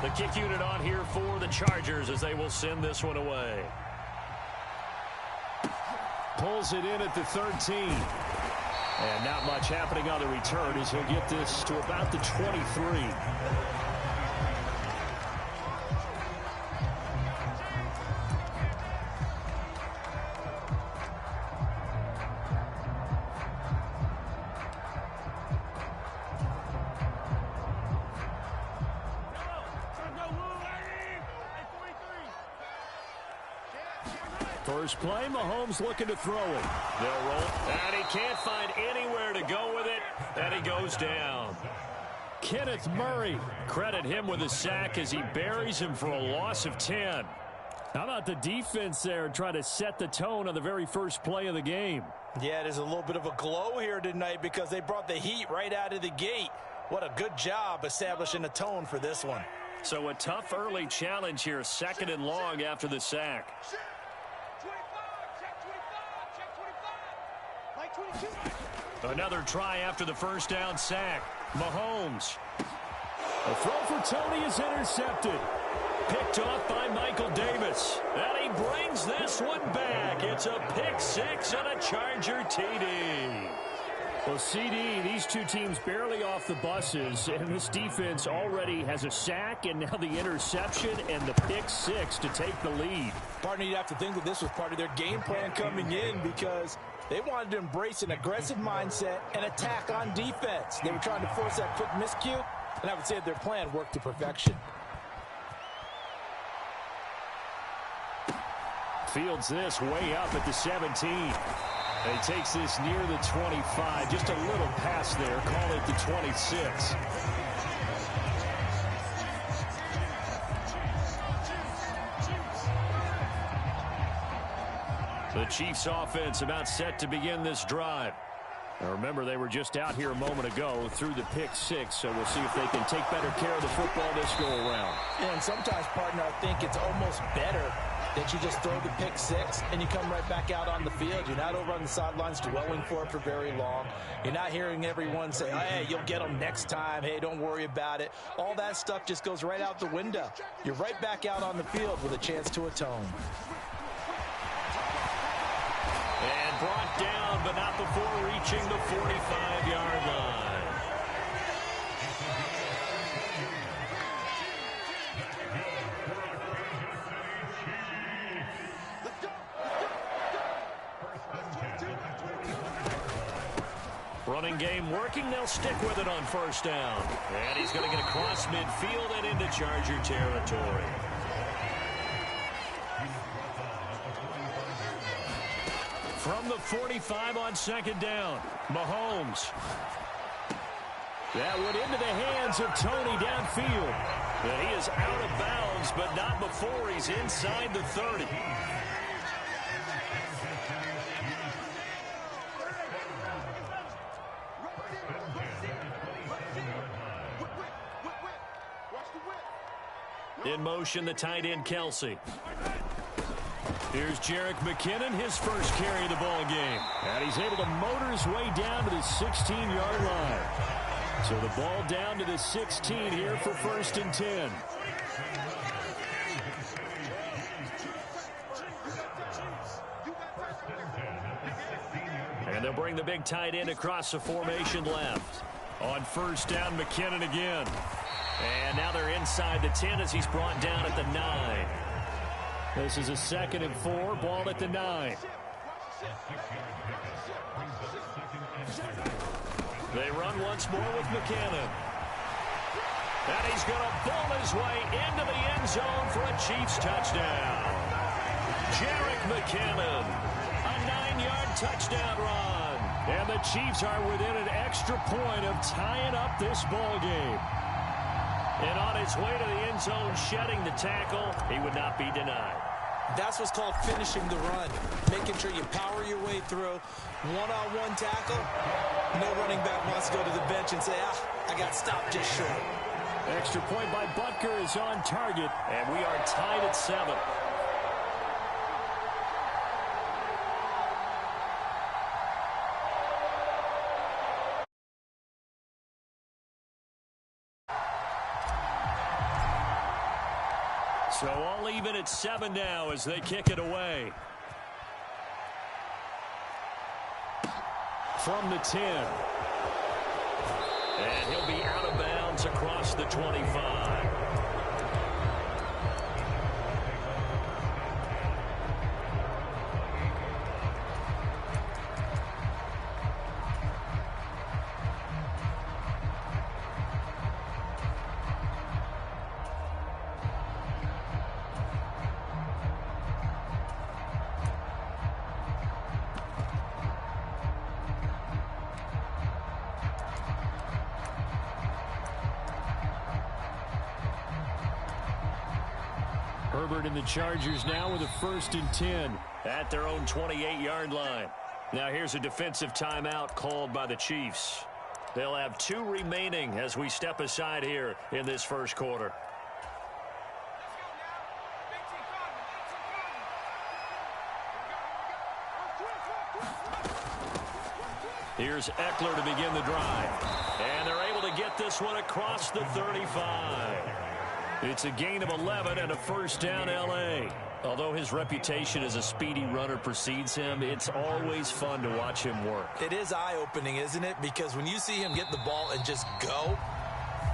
The kick unit on here for the Chargers as they will send this one away. Pulls it in at the 13. And not much happening on the return as he'll get this to about the 23. First play, Mahomes looking to throw it. They'll roll, and he can't find anywhere to go with it, and he goes down. Kenneth Murray, credit him with a sack as he buries him for a loss of 10. How about the defense there trying to set the tone on the very first play of the game? Yeah, there's a little bit of a glow here tonight because they brought the heat right out of the gate. What a good job establishing a tone for this one. So a tough early challenge here, 2nd and long after the sack. Another try after the first down sack. Mahomes. A throw for Tony is intercepted. Picked off by Michael Davis. And he brings this one back. It's a pick six and a Charger TD. Well, CD, these two teams barely off the buses, and this defense already has a sack and now the interception and the pick six to take the lead. Partner, you'd have to think that this was part of their game plan coming in because they wanted to embrace an aggressive mindset and attack on defense. They were trying to force that quick miscue, and I would say their plan worked to perfection. Fields this way up at the 17. And he takes this near the 25. Just a little pass there. Call it the 26. The Chiefs offense about set to begin this drive. Now remember, they were just out here a moment ago through the pick six, so we'll see if they can take better care of the football this go around. And sometimes, partner, I think it's almost better that you just throw the pick six and you come right back out on the field. You're not over on the sidelines dwelling for it for very long. You're not hearing everyone say, hey, you'll get them next time. Hey, don't worry about it. All that stuff just goes right out the window. You're right back out on the field with a chance to atone. And brought down, but not before reaching the 45-yard line. Running game working. They'll stick with it on first down. And he's going to get across midfield and into Charger territory. From the 45 on second down, Mahomes. That went into the hands of Tony downfield. But he is out of bounds, but not before he's inside the 30. In motion, the tight end, Kelsey. Here's Jerick McKinnon, his first carry of the ball game. And he's able to motor his way down to the 16-yard line. So the ball down to the 16 here for 1st and 10. And they'll bring the big tight end across the formation left. On first down, McKinnon again. And now they're inside the 10 as he's brought down at the 9. This is a 2nd and 4, ball at the 9. They run once more with McKinnon. And he's going to ball his way into the end zone for a Chiefs touchdown. Jerick McKinnon, a 9-yard touchdown run. And the Chiefs are within an extra point of tying up this ball game. And on his way to the end zone, shedding the tackle, he would not be denied. That's what's called finishing the run. Making sure you power your way through. One-on-one tackle. No running back wants to go to the bench and say, I got stopped just short. Extra point by Butker is on target, and we are tied at 7. So all even at 7 now as they kick it away. From the 10. And he'll be out of bounds across the 25. Herbert and the Chargers now with a 1st and 10 at their own 28-yard line. Now here's a defensive timeout called by the Chiefs. They'll have 2 remaining as we step aside here in this first quarter. Here's Eckler to begin the drive. And they're able to get this one across the 35. It's a gain of 11 and a 1st down L.A. Although his reputation as a speedy runner precedes him, it's always fun to watch him work. It is eye-opening, isn't it? Because when you see him get the ball and just go,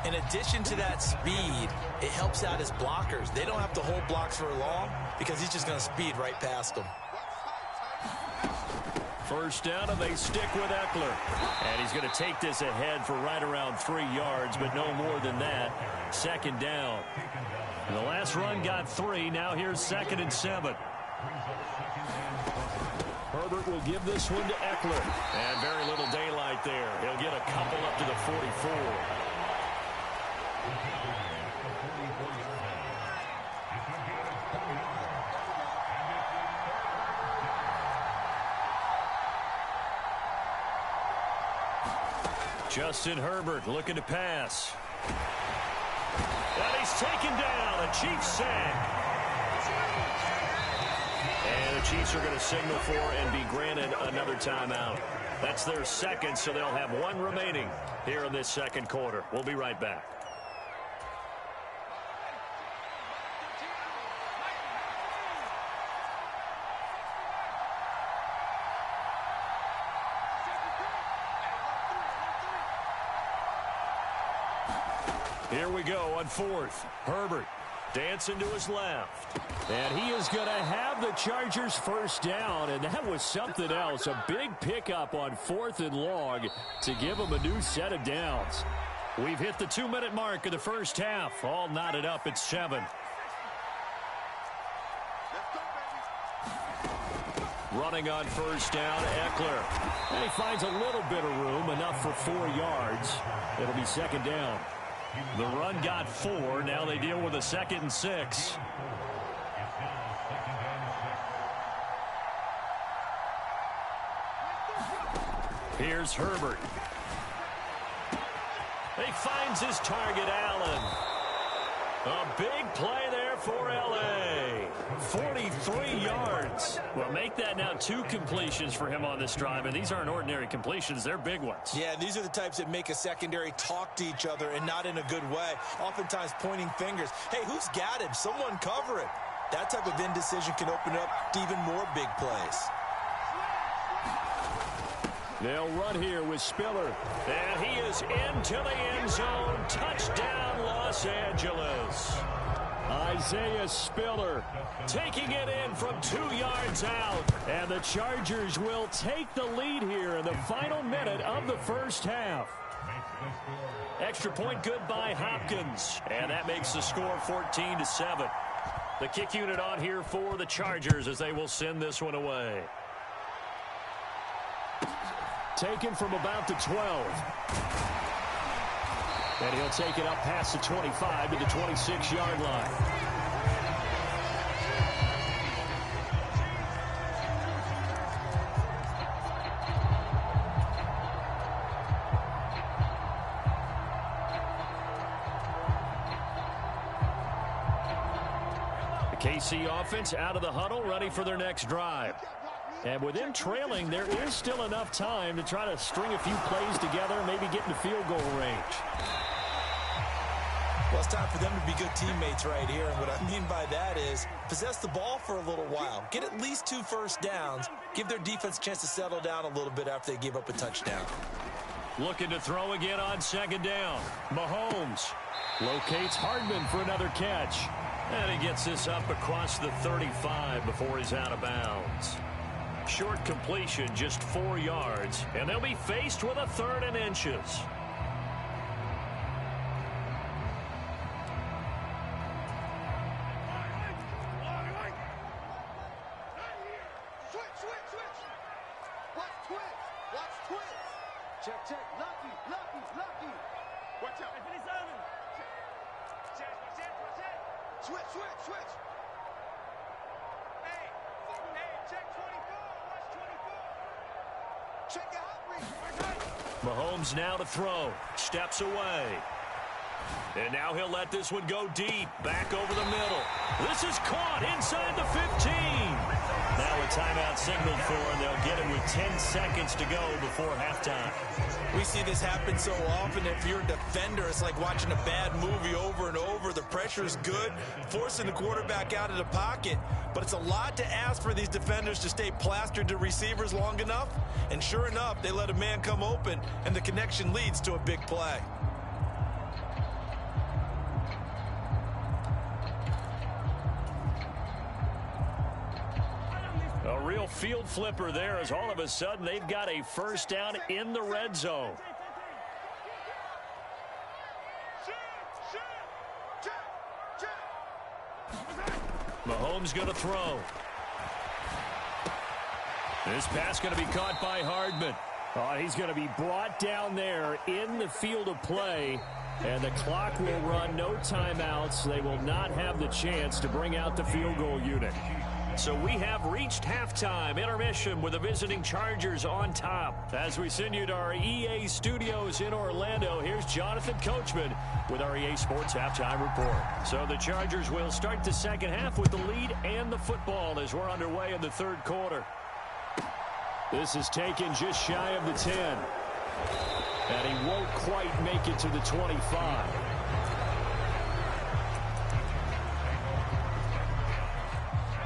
in addition to that speed, it helps out his blockers. They don't have to hold blocks for long because he's just going to speed right past them. 1st down, and they stick with Eckler. And he's going to take this ahead for right around 3 yards, but no more than that. 2nd down. And the last run got 3. Now here's 2nd and 7. Herbert will give this one to Eckler. And very little daylight there. He'll get a couple up to the 44. Justin Herbert looking to pass. And he's taken down. A Chiefs sack. And the Chiefs are going to signal for and be granted another timeout. That's their 2nd, so they'll have 1 remaining here in this 2nd quarter. We'll be right back. Here we go on 4th. Herbert dancing to his left. And he is going to have the Chargers 1st down, and that was something else. A big pickup on 4th and long to give them a new set of downs. We've hit the 2-minute mark of the first half. All knotted up at 7. Running on 1st down, Eckler. And he finds a little bit of room, enough for 4 yards. It'll be 2nd down. The run got 4. Now they deal with a 2nd and 6. Here's Herbert. He finds his target, Allen. A big play there for L.A. 43 yards. Well, make that now 2 completions for him on this drive, and these aren't ordinary completions. They're big ones. Yeah, these are the types that make a secondary talk to each other, and not in a good way. Oftentimes pointing fingers. Hey, who's got him? Someone cover it. That type of indecision can open up to even more big plays. They'll run here with Spiller. And he is into the end zone. Touchdown, Los Angeles. Isaiah Spiller taking it in from 2 yards out. And the Chargers will take the lead here in the final minute of the first half. Extra point good by Hopkins. And that makes the score 14-7. The kick unit on here for the Chargers as they will send this one away. Taken from about the 12. And he'll take it up past the 25 to the 26-yard line. The KC offense out of the huddle, ready for their next drive. And with them trailing, there is still enough time to try to string a few plays together, maybe get into field goal range. Well, it's time for them to be good teammates right here. And what I mean by that is possess the ball for a little while. Get at least 2 first downs. Give their defense a chance to settle down a little bit after they give up a touchdown. Looking to throw again on 2nd down. Mahomes locates Hardman for another catch. And he gets this up across the 35 before he's out of bounds. Short completion, just 4 yards. And they'll be faced with a 3rd and inches. Mahomes now to throw. Steps away. And now he'll let this one go deep. Back over the middle. This is caught inside the 15. Now a timeout signaled for, and they'll get it with 10 seconds to go before halftime. We see this happen so often. If you're a defender, it's like watching a bad movie over and over. The pressure is good, forcing the quarterback out of the pocket. But it's a lot to ask for these defenders to stay plastered to receivers long enough. And sure enough, they let a man come open, and the connection leads to a big play. A real field flipper there, as all of a sudden they've got a first down in the red zone. Mahomes going to throw. This pass going to be caught by Hardman. Oh, he's going to be brought down there in the field of play, and the clock will run. No timeouts. They will not have the chance to bring out the field goal unit. So we have reached halftime intermission with the visiting Chargers on top. As we send you to our EA studios in Orlando, here's Jonathan Coachman with our EA Sports Halftime Report. So the Chargers will start the second half with the lead and the football as we're underway in the 3rd quarter. This is taken just shy of the 10. And he won't quite make it to the 25.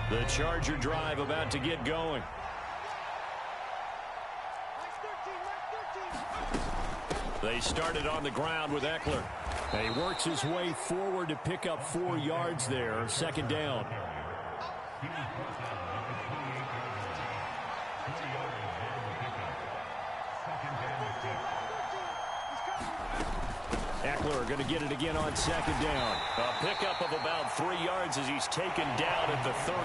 The Charger drive about to get going. They started on the ground with Eckler. And he works his way forward to pick up 4 yards there. 2nd down. Eckler going to get it again on 2nd down. A pickup of about 3 yards as he's taken down at the 31.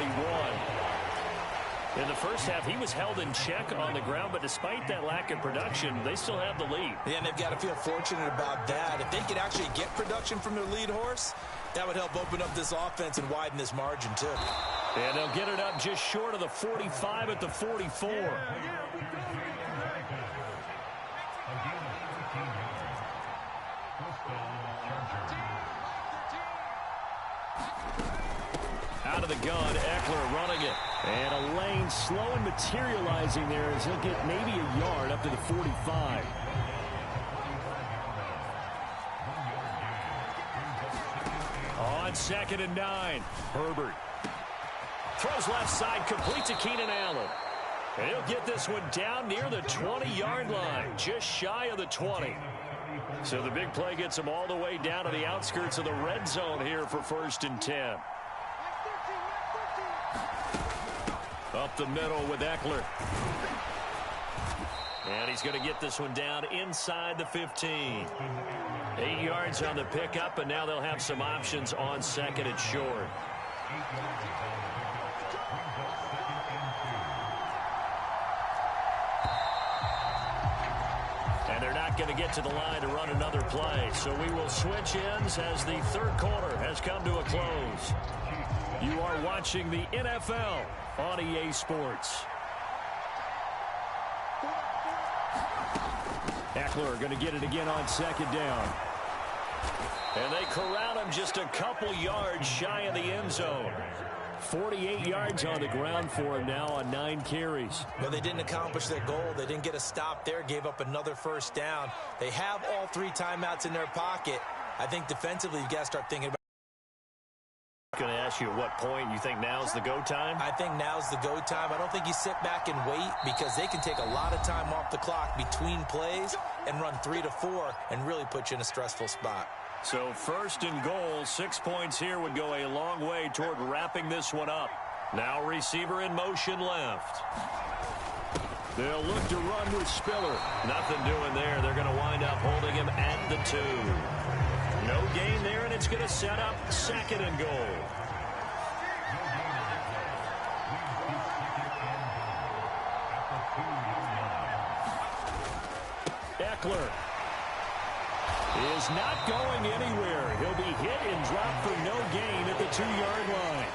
In the first half, he was held in check on the ground, but despite that lack of production, they still have the lead. Yeah, and they've got to feel fortunate about that. If they could actually get production from their lead horse, that would help open up this offense and widen this margin, too. And they'll get it up just short of the 45 at the 44. Out of the gun, Eckler running it. And a lane slow and materializing there as he'll get maybe a yard up to the 45. On 2nd and 9, Herbert throws left side, complete to Keenan Allen. And he'll get this one down near the 20-yard line, just shy of the 20. So the big play gets him all the way down to the outskirts of the red zone here for 1st and 10. Up the middle with Eckler. And he's going to get this one down inside the 15. 8 yards on the pickup, and now they'll have some options on 2nd and short. And they're not going to get to the line to run another play. So we will switch ends as the 3rd quarter has come to a close. You are watching the NFL on EA Sports. Eckler going to get it again on 2nd down. And they corral him just a couple yards shy of the end zone. 48 yards on the ground for him now on 9 carries. Well, they didn't accomplish their goal. They didn't get a stop there, gave up another first down. They have all 3 timeouts in their pocket. I think defensively you've got to start thinking about. Going to ask you at what point you think now's the go time? I think now's the go time. I don't think you sit back and wait because they can take a lot of time off the clock between plays and run 3 to 4 and really put you in a stressful spot. So first and goal, 6 points here would go a long way toward wrapping this one up. Now receiver in motion left. They'll look to run with Spiller. Nothing doing there. They're going to wind up holding him at the 2. No gain there, and it's going to set up second and goal. Eckler is not going anywhere. He'll be hit and dropped for no gain at the 2-yard line.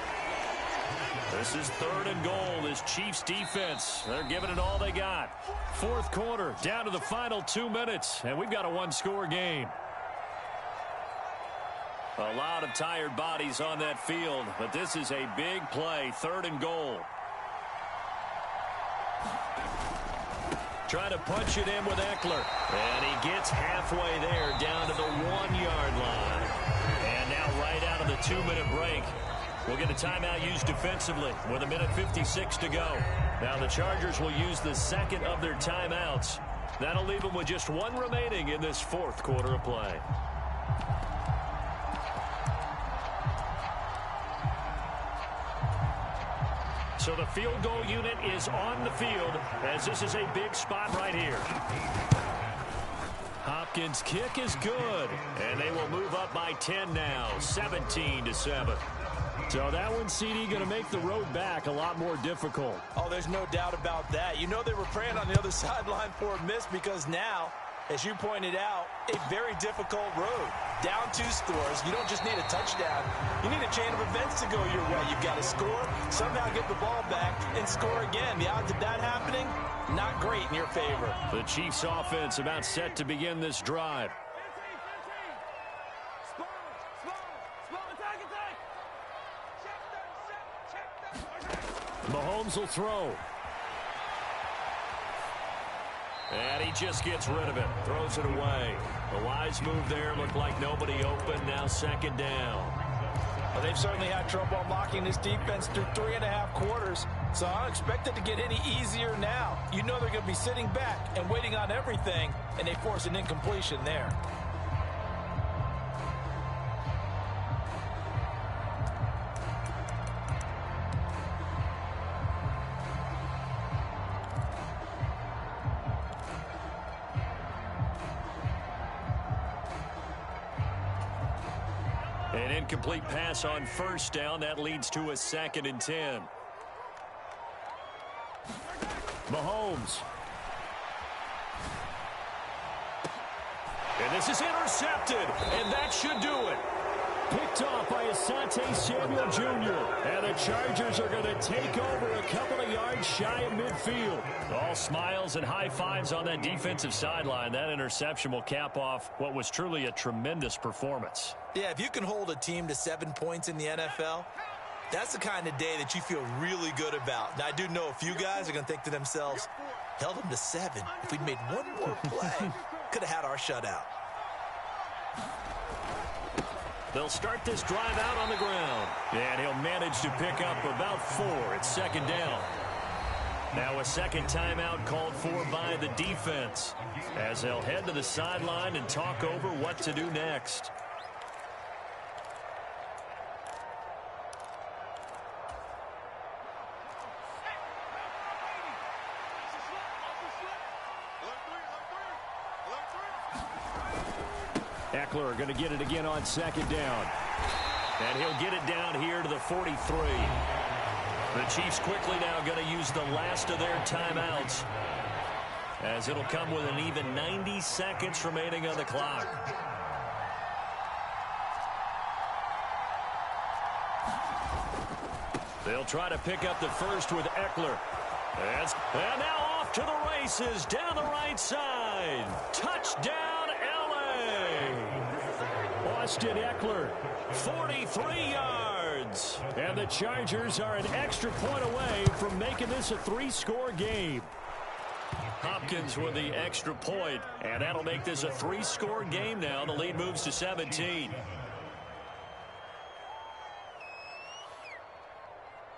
This is third and goal. This Chiefs defense, they're giving it all they got. Fourth quarter, down to the final 2 minutes, and we've got a one-score game. A lot of tired bodies on that field, but this is a big play, third and goal. Trying to punch it in with Eckler, and he gets halfway there down to the 1-yard line. And now right out of the 2-minute break, we'll get a timeout used defensively with 1:56 to go. Now the Chargers will use the second of their timeouts. That'll leave them with just one remaining in this fourth quarter of play. So the field goal unit is on the field as this is a big spot right here. Hopkins' kick is good, and they will move up by 10 now, 17-7. So that one, CD, going to make the road back a lot more difficult. Oh, there's no doubt about that. You know they were praying on the other sideline for a miss because now, as you pointed out, a very difficult road. Down 2 scores. You don't just need a touchdown. You need a chain of events to go your way. You've got to score, somehow get the ball back, and score again. The odds of that happening, not great in your favor. The Chiefs offense about set to begin this drive. Mahomes will throw. And he just gets rid of it. Throws it away. The wise move there. Looked like nobody open. Now second down. Well, they've certainly had trouble unlocking this defense through 3.5 quarters. So I don't expect it to get any easier now. You know they're going to be sitting back and waiting on everything. And they force an incompletion there. An incomplete pass on first down. That leads to a 2nd and 10. Mahomes. And this is intercepted. And that should do it. Picked off by Asante Samuel Jr. And the Chargers are going to take over a couple of yards shy of midfield. All smiles and high fives on that defensive sideline. That interception will cap off what was truly a tremendous performance. Yeah, if you can hold a team to 7 points in the NFL, that's the kind of day that you feel really good about. Now, I do know a few guys are going to think to themselves, held them to 7. If we'd made one more play, could have had our shutout. They'll start this drive out on the ground. And he'll manage to pick up about 4 at second down. Now a second timeout called for by the defense as they'll head to the sideline and talk over what to do next. Eckler going to get it again on second down. And he'll get it down here to the 43. The Chiefs quickly now going to use the last of their timeouts as it'll come with an even 90 seconds remaining on the clock. They'll try to pick up the first with Eckler. And now off to the races down the right side. Touchdown, L.A. Austin Eckler, 43 yards. And the Chargers are an extra point away from making this a 3-score game. Hopkins with the extra point, and that'll make this a 3-score game now. The lead moves to 17.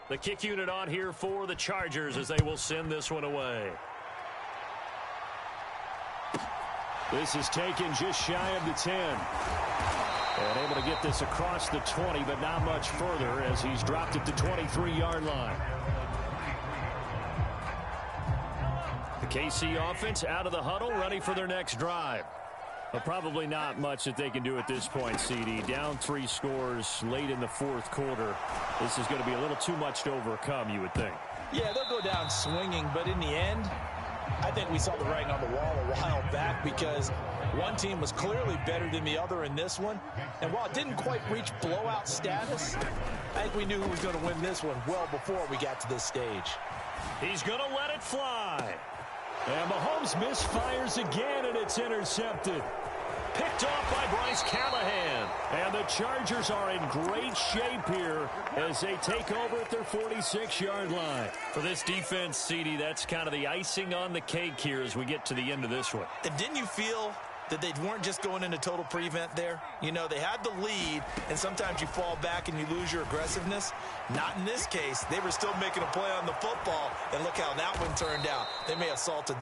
The kick unit on here for the Chargers as they will send this one away. This is taken just shy of the 10. And able to get this across the 20, but not much further as he's dropped it to 23-yard line. The KC offense out of the huddle, ready for their next drive. But probably not much that they can do at this point, CD. Down 3 scores late in the fourth quarter. This is going to be a little too much to overcome, you would think. Yeah, they'll go down swinging, but in the end, I think we saw the writing on the wall a while back because one team was clearly better than the other in this one. And while it didn't quite reach blowout status, I think we knew who was going to win this one well before we got to this stage. He's going to let it fly. And Mahomes misfires again, and it's intercepted. Picked off by Bryce Callahan. And the Chargers are in great shape here as they take over at their 46-yard line. For this defense, CD, that's kind of the icing on the cake here as we get to the end of this one. And didn't you feel that they weren't just going into total prevent there? You know, they had the lead, and sometimes you fall back and you lose your aggressiveness. Not in this case. They were still making a play on the football, and look how that one turned out. They may have salted